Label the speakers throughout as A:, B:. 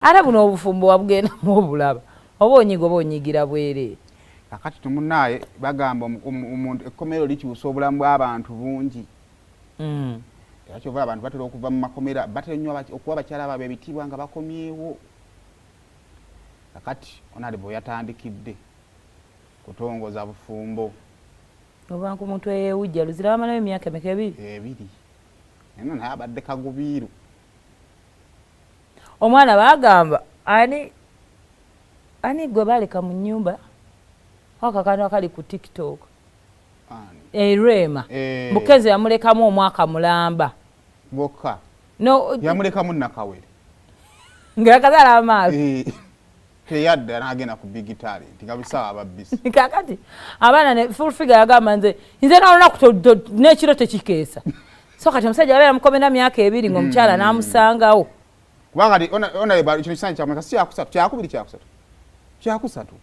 A: Ate buno obufumbo wabugenda mu obulaba. Oba onyigira bwere.
B: Kakati tumunaye bagamba omuntu ekkomero likyusa obulamu bw'abantu bungi. Kyova abantu batera okuva mu makomera batera nnyo okuba abakyala baabwe ebitiibwa nga bakomyewo. Kakati onalibo yatandikidde kutongoza bufumbo.
A: Oba ku muntu eyewujja luzira bamalayo emyaka emeka ebiri?
B: Ebiri. Eno naye abadde kagubiiru.
A: Omwana bagamba ani gwe baleka mu nnyumba akakano akali ku TikTok. Rema. Mukeze yamulekamu omwaka mulamba.
B: Bokka.
A: No,
B: yamulekamu nakawere.
A: Ngakazala amaaso.
B: Teyadda n'agenda ku big talent ngabisa ababisi.
A: Kakati abaana ne full figure yagamba nze naona n'ekiro tekikeesa. So kati omusajja abeera mukomenda myaka ebiri ng'omukyala n'amusangawo.
B: Kubanga ona ebalo kino kisanyi kyamuleka si kyakusatu kyakusatu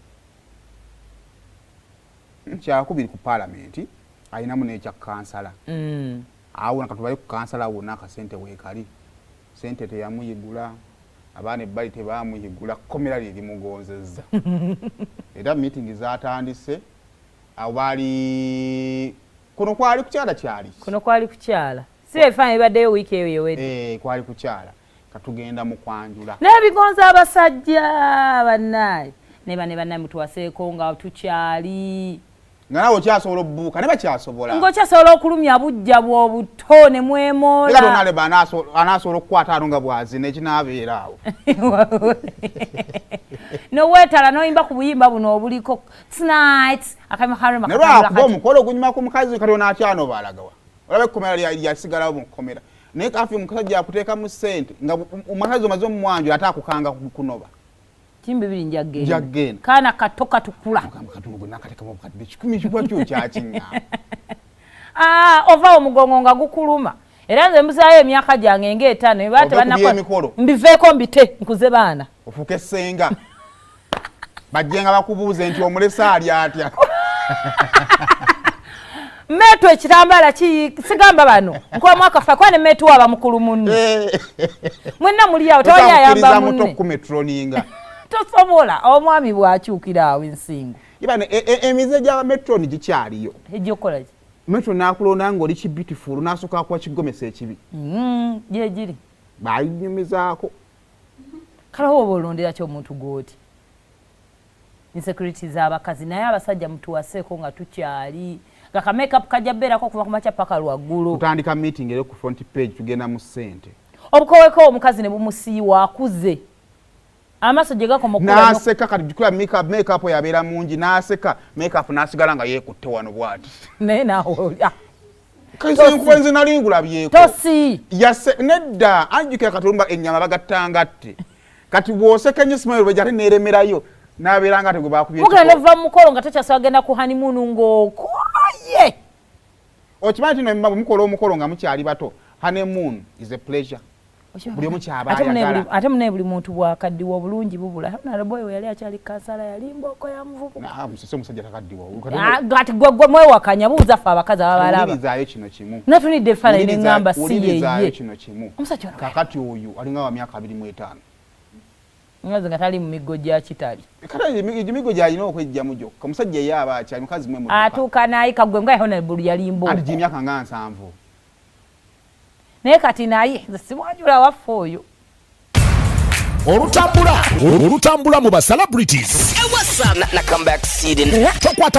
B: kyakubiri ku parliament ayinamu n'ekya kansala. Awo nakatubale ku kansala wonna akasente weekali sente teyamuyigula abaana ebbali tebamuyigula komera liri mugonzezza. Era meeting zatandise awali kuno kwali kukyala si efaanyi ebaddeyo wiiki eyo yewedde. Kwali kukyala katugenda mu kwanjula
A: n'ebigonza abasajja bannaye ne bannaye mutuwaseeko nga tukyali
B: nga nawe okyasobola obbuuka ne bakyasobola
A: ng'okyasobola okulumya bujja bw'obuto ne mwemoola
B: era tonaleba anaasobola okukwata ano nga bwazina ekinaabeera awo
A: noweetala n'oyimba ku buyimba buno obuliko tonight
B: ne lwakuba omukolo ogunyuma ku mukazi kati onaakyanoba alagawa olaba ekkomera lyasigalawo mu kkomera naye kafi omusajja akuteekamu ssente nga omukazi omaze omumwanjula ate akukanga kunoba
A: kimbibiri njagenda kaana kato katukula
B: kikumi kibwa kyo kyakiŋŋamba
A: ova omugongo nga gukuluma era nze mbuzaayo emyaka gyange ng'etaano eba tebannakola mbiveeko mbite nkuze baana
B: ofuuka essenga bajje nga bakubuuze nti omulese ali atya
A: metu ekitambala sigamba bano nkuba mwaka fa kwane metu waba mukulu munne mwenna muli awo tewali ayamba munne tosobola omwami bw'akyukira awo ensingo
B: ibane emize gy'aba metroni gikyaliyo
A: egyokola ki
B: metro n'akulonda ng'oli ki beautiful n'asooka kuba kigomesa ekibi
A: gye giri
B: bayinyumizaako
A: kale oba olondera ki omuntu gw'oti insecurity z'abakazi naye abasajja mutuwaseeko nga tukyali nga ka makeup kajja beerako okuva ku makya paka lwaggulu
B: tutandika meeting eri ku front page tugenda mu ssente
A: obukoweko omukazi ne bumusiiwa akuze amaaso gye gakoma
B: n'aseka kati jukira makeup yabeera mungi n'aseka makeup n'asigala nga yeekutte wano bw'ati
A: naye naawe
B: kaisenkuwenze nali ngulabyeko
A: tosi
B: nedda anjukira katulumba ennyama bagattangatte kati bw'oseka ennyo simayo lwe gyate neeremerayo n'abeera nga ate gwe baakubye
A: mugenda nova mu mukolo nga takyasobola agenda ku honeymoon ng'okoye
B: okimanyi ti nomba bwe mukola omukolo nga mukyali bato honeymoon is a pleasure buli omu kyaba ayagala
A: ate munaye buli muntu bwakaddiwa obulungi bubula nalaboyo yali akyali kansala yali mbooko ya muvubuka
B: musese omusajja takaddiwa
A: gati gwe mwewakanya buuza ffe abakazi ababalaba
B: ulirizayo kino kimu
A: natunidde efaananyi neŋŋamba si yeye
B: kino kimu
A: omusajja
B: kakati oyo alinga wa myaka 25
A: ngazi nga tali mu miggo gya kitali
B: kati emiggo gyalina okwejjamu gyokka omusajja ye aba akyali mukazi mwe
A: atuuka n'ayika gwe nga honorable yali mbooko
B: anti gy'emyaka nga 7
A: naye kati naye nze simwanjula waffe oyo
C: olutambula mu ba celebrities
D: What's up? Na come back seeding.
C: tokwata